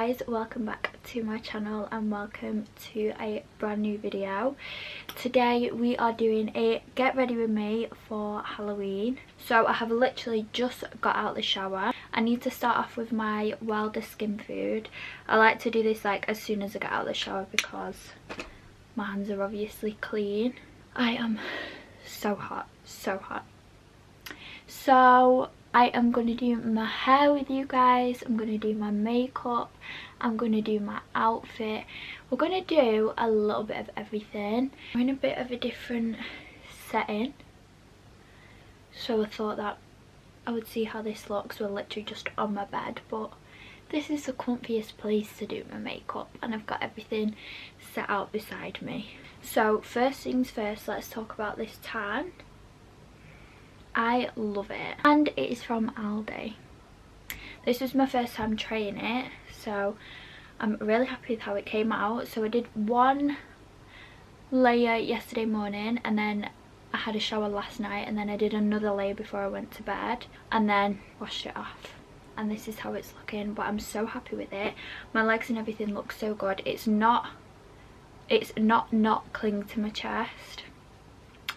guys, welcome back to my channel and welcome to a brand new video. Today we are doing a get ready with me for Halloween. So I have literally just got out the shower. I need to start off with my Wilder skin food. I like to do this like as soon as I get out of the shower because my hands are obviously clean. I am so hot, so hot. So I am going to do my hair with you guys, I'm going to do my makeup, I'm going to do my outfit. We're going to do a little bit of everything. I'm in a bit of a different setting, so I thought that I would see how this looks. We're literally just on my bed, but this is the comfiest place to do my makeup and I've got everything set out beside me. So first things first, let's talk about this tan. I love it and it is from Aldi. This was my first time trying it, so I'm really happy with how it came out. So I did one layer yesterday morning and then I had a shower last night and then I did another layer before I went to bed and then washed it off, and this is how it's looking. But I'm so happy with it. My legs and everything look so good. It's not clinging to my chest.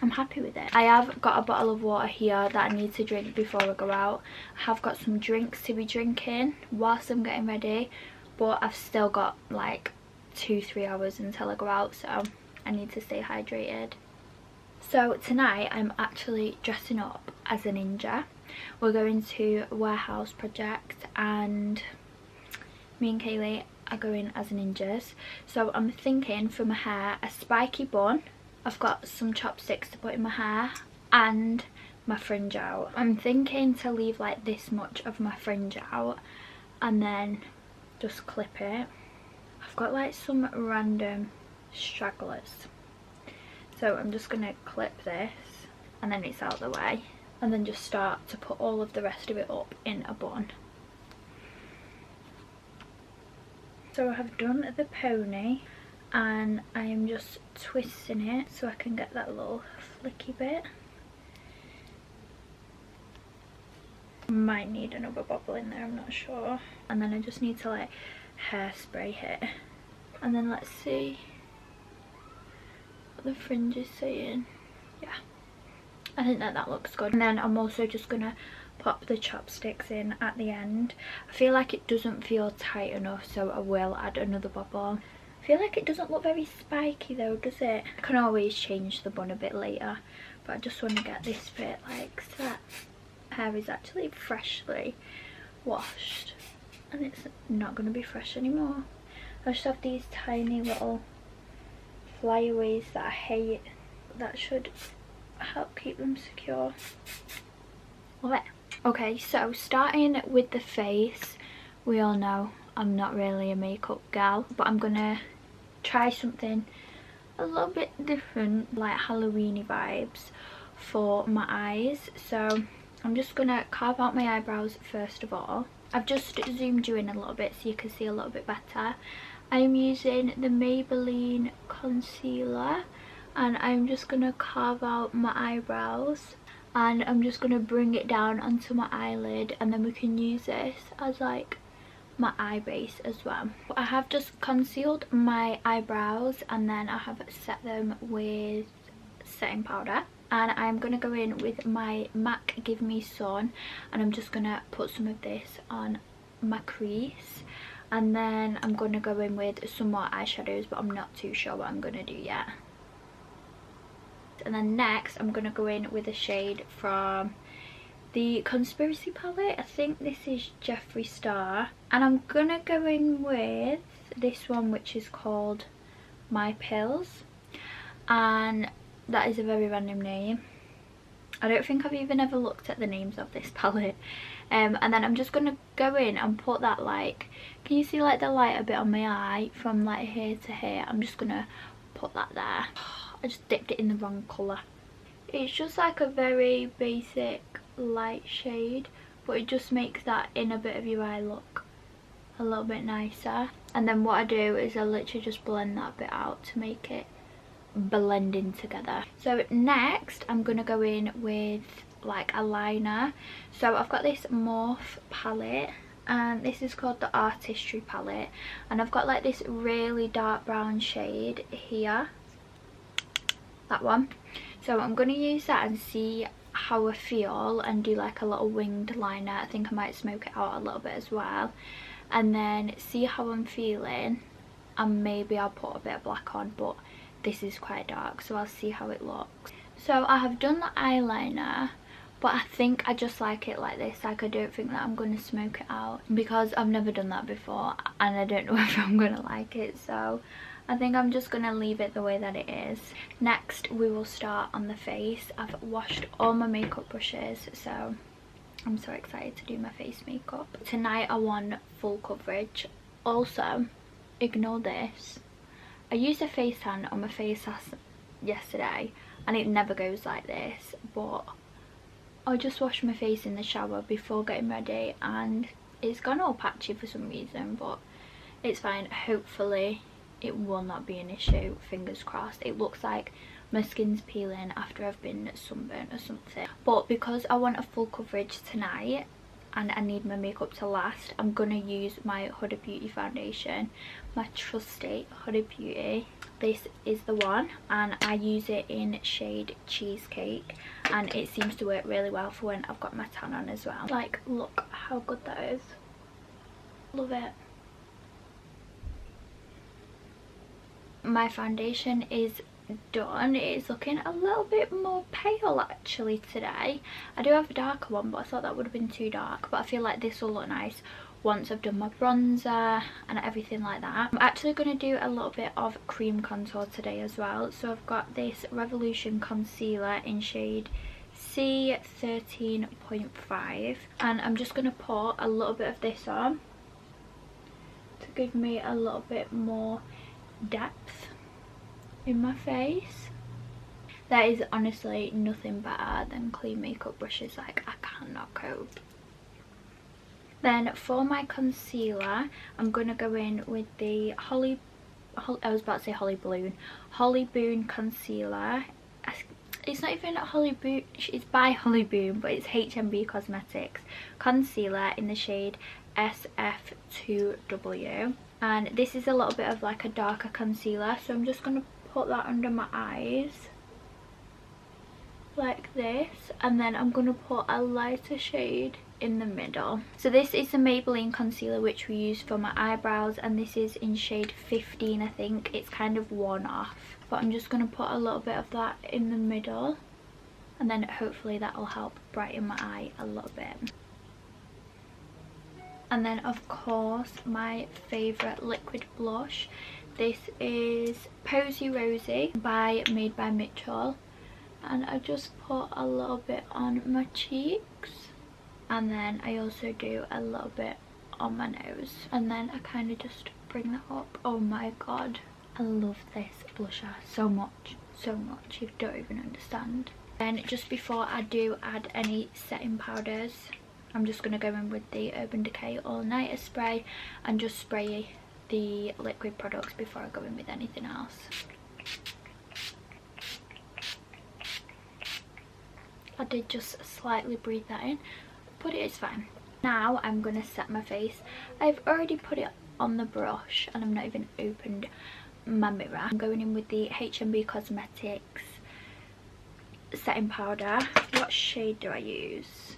I'm happy with it. I have got a bottle of water here that I need to drink before I go out. I have got some drinks to be drinking whilst I'm getting ready, but I've still got like 2-3 hours until I go out, so I need to stay hydrated. So tonight I'm actually dressing up as a ninja. We're going to a warehouse project and me and Kaylee are going as ninjas. So I'm thinking for my hair, a spiky bun. I've got some chopsticks to put in my hair and my fringe out. I'm thinking to leave like this much of my fringe out and then just clip it. I've got like some random stragglers, so I'm just gonna clip this and then it's out the way and then just start to put all of the rest of it up in a bun. So I have done the pony and I am just twisting it so I can get that little flicky bit. Might need another bobble in there, I'm not sure. And then I just need to like hairspray it. And then let's see what the fringe is saying. Yeah, I think that looks good. And then I'm also just gonna pop the chopsticks in at the end. I feel like it doesn't feel tight enough, so I will add another bobble. I feel like it doesn't look very spiky though, does it? I can always change the bun a bit later, but I just want to get this bit like that. Hair is actually freshly washed and it's not going to be fresh anymore. I just have these tiny little flyaways that I hate. That should help keep them secure. Love it. Okay, so starting with the face, we all know I'm not really a makeup gal, but I'm gonna try something a little bit different, like Halloweeny vibes for my eyes. So I'm just gonna carve out my eyebrows first of all. I've just zoomed you in a little bit so you can see a little bit better. I'm using the Maybelline concealer and I'm just gonna carve out my eyebrows and I'm just gonna bring it down onto my eyelid, and then we can use this as like my eye base as well. I have just concealed my eyebrows and then I have set them with setting powder, and I'm going to go in with my MAC Give Me Sun and I'm just going to put some of this on my crease, and then I'm going to go in with some more eyeshadows, but I'm not too sure what I'm going to do yet. And then next I'm going to go in with a shade from the Conspiracy palette. I think this is Jeffree Star, and I'm gonna go in with this one which is called My Pills, and that is a very random name. I don't think I've even ever looked at the names of this palette. And then I'm just gonna go in and put that, like, can you see like the light a bit on my eye from like here to here? I'm just gonna put that there. I just dipped it in the wrong colour. It's just like a very basic light shade, but it just makes that inner bit of your eye look a little bit nicer. And then what I do is I literally just blend that bit out to make it blend in together. So next I'm gonna go in with like a liner. So I've got this Morphe palette and this is called the Artistry palette, and I've got like this really dark brown shade here, that one. So I'm going to use that and see how I feel and do like a little winged liner. I think I might smoke it out a little bit as well, and then see how I'm feeling, and maybe I'll put a bit of black on, but this is quite dark, so I'll see how it looks. So I have done the eyeliner, but I think I just like it like this. Like, I don't think that I'm going to smoke it out because I've never done that before and I don't know if I'm going to like it, so I think I'm just going to leave it the way that it is. Next we will start on the face. I've washed all my makeup brushes, so I'm so excited to do my face makeup. Tonight I want full coverage. Also, ignore this, I used a face tan on my face yesterday and it never goes like this, but I just washed my face in the shower before getting ready and it's gone all patchy for some reason, but it's fine. Hopefully it will not be an issue, fingers crossed. It looks like my skin's peeling after I've been sunburnt or something, but because I want a full coverage tonight and I need my makeup to last, I'm gonna use my Huda Beauty foundation, my trusty Huda Beauty. This is the one, and I use it in shade Cheesecake, and it seems to work really well for when I've got my tan on as well. Like, look how good that is. Love it. My foundation is done. It's looking a little bit more pale actually today. I do have a darker one, but I thought that would have been too dark, but I feel like this will look nice once I've done my bronzer and everything like that. I'm actually going to do a little bit of cream contour today as well. So I've got this Revolution concealer in shade C13.5, and I'm just going to pour a little bit of this on to give me a little bit more depth in my face. There is honestly nothing better than clean makeup brushes. Like, I cannot cope. Then for my concealer, I'm going to go in with the Holly Boon concealer. It's not even Holly Boon, it's by Holly Boon, but it's HMB Cosmetics concealer in the shade SF2W. And this is a little bit of like a darker concealer, so I'm just going to put that under my eyes like this, and then I'm going to put a lighter shade in the middle. So this is the Maybelline concealer which we use for my eyebrows, and this is in shade 15 I think. It's kind of worn off, but I'm just going to put a little bit of that in the middle, and then hopefully that will help brighten my eye a little bit. And then of course my favourite liquid blush. This is Posy Rosy made by Mitchell, and I just put a little bit on my cheeks, and then I also do a little bit on my nose, and then I kind of just bring that up. Oh my god, I love this blusher so much, you don't even understand. Then just before I do add any setting powders, I'm just going to go in with the Urban Decay All Nighter spray and just spray the liquid products before I go in with anything else. I did just slightly breathe that in, but it is fine. Now I'm going to set my face. I've already put it on the brush and I've not even opened my mirror. I'm going in with the HMB Cosmetics setting powder. What shade do I use?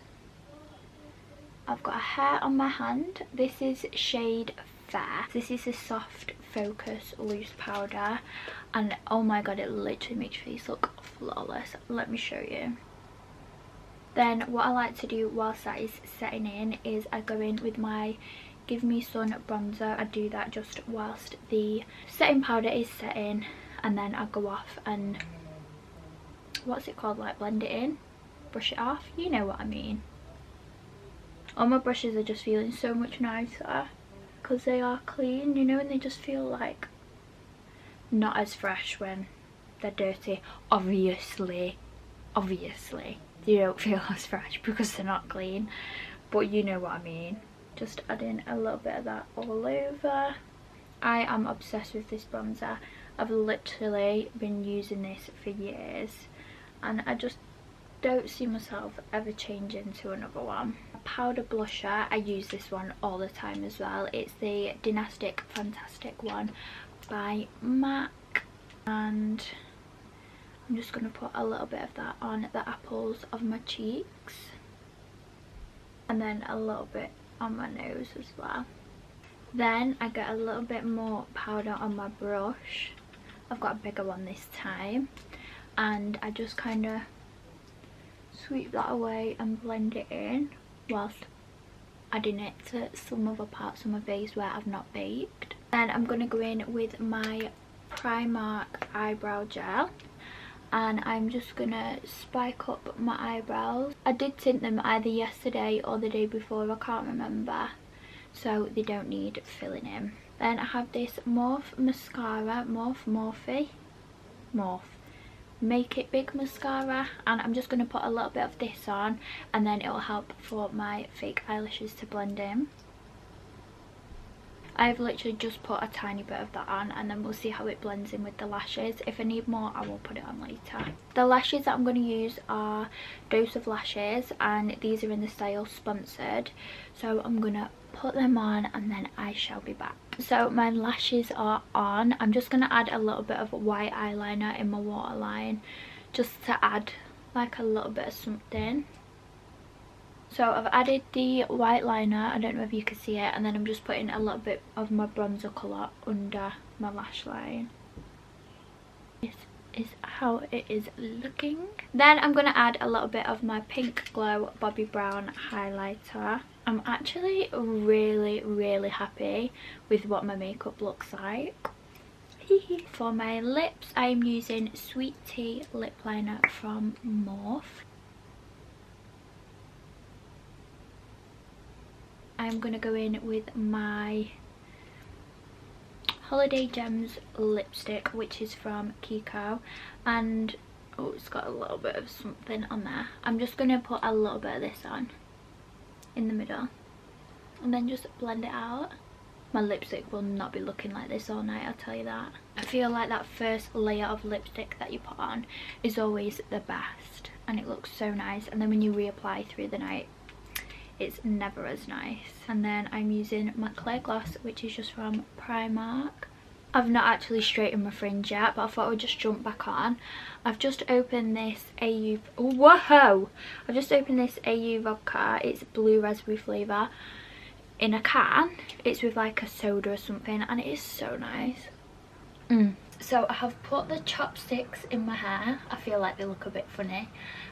I've got a hair on my hand. This is shade Fair. This is a soft focus loose powder, and oh my god, it literally makes your face look flawless. Let me show you. Then what I like to do whilst that is setting in is I go in with my Give Me Sun bronzer. I do that just whilst the setting powder is setting, and then I go off and, what's it called, like blend it in, brush it off, you know what I mean. All my brushes are just feeling so much nicer because they are clean, you know, and they just feel like not as fresh when they're dirty. Obviously they don't feel as fresh because they're not clean, but you know what I mean. Just adding a little bit of that all over. I am obsessed with this bronzer. I've literally been using this for years and I just don't see myself ever changing to another one. powder blusher. I use this one all the time as well. It's the Dynastic Fantastic one by MAC, and I'm just going to put a little bit of that on the apples of my cheeks, and then a little bit on my nose as well. Then I get a little bit more powder on my brush. I've got a bigger one this time, and I just kind of sweep that away and blend it in whilst adding it to some other parts of my face where I've not baked. Then I'm going to go in with my Primark eyebrow gel, and I'm just going to spike up my eyebrows. I did tint them either yesterday or the day before, I can't remember, so they don't need filling in. Then I have this Morphe mascara, Morphe Make It Big mascara, and I'm just going to put a little bit of this on, and then it will help for my fake eyelashes to blend in. I've literally just put a tiny bit of that on, and then we'll see how it blends in with the lashes. If I need more, I will put it on later. The lashes that I'm going to use are Dose of Lashes, and these are in the style Sponsored. So I'm going to put them on, and then I shall be back. So my lashes are on. I'm just going to add a little bit of white eyeliner in my waterline, just to add like a little bit of something. So I've added the white liner, I don't know if you can see it, and then I'm just putting a little bit of my bronzer colour under my lash line. This is how it is looking. Then I'm going to add a little bit of my Pink Glow Bobbi Brown highlighter. I'm actually really happy with what my makeup looks like. For my lips, I am using Sweet Tea lip liner from Morphe. I'm going to go in with my Holiday Gems lipstick, which is from Kiko, and oh, it's got a little bit of something on there. I'm just going to put a little bit of this on in the middle, and then just blend it out. My lipstick will not be looking like this all night, I'll tell you that. I feel like that first layer of lipstick that you put on is always the best, and it looks so nice, and then when you reapply through the night, it's never as nice. And then I'm using my clear gloss, which is just from Primark. I've not actually straightened my fringe yet, but I thought I would just jump back on. I've just opened this I've just opened this AU vodka. It's blue raspberry flavour in a can. It's with like a soda or something, and it is so nice. So I have put the chopsticks in my hair. I feel like they look a bit funny,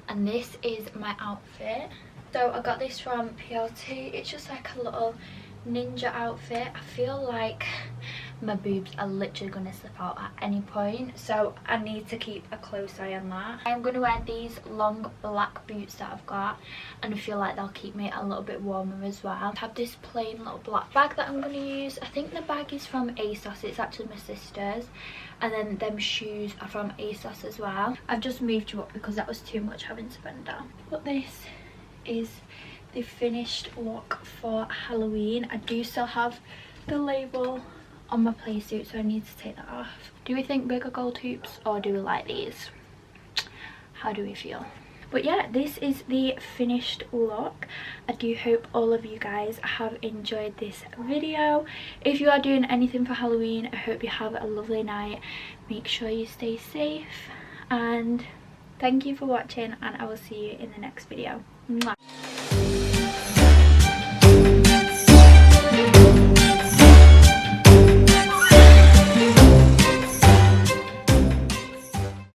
and this is my outfit. So I got this from PLT. It's just like a little ninja outfit. I feel like my boobs are literally going to slip out at any point, so I need to keep a close eye on that. I'm going to wear these long black boots that I've got, and I feel like they'll keep me a little bit warmer as well. I have this plain little black bag that I'm going to use. I think the bag is from ASOS. It's actually my sister's, and then them shoes are from ASOS as well. I've just moved you up because that was too much having to bend down. But this is the finished look for Halloween. I do still have the label on my play suit, so I need to take that off. Do we think bigger gold hoops, or do we like these? How do we feel? But yeah, this is the finished look. I do hope all of you guys have enjoyed this video. If you are doing anything for Halloween, I hope you have a lovely night. Make sure you stay safe, and thank you for watching, and I will see you in the next video. Mwah.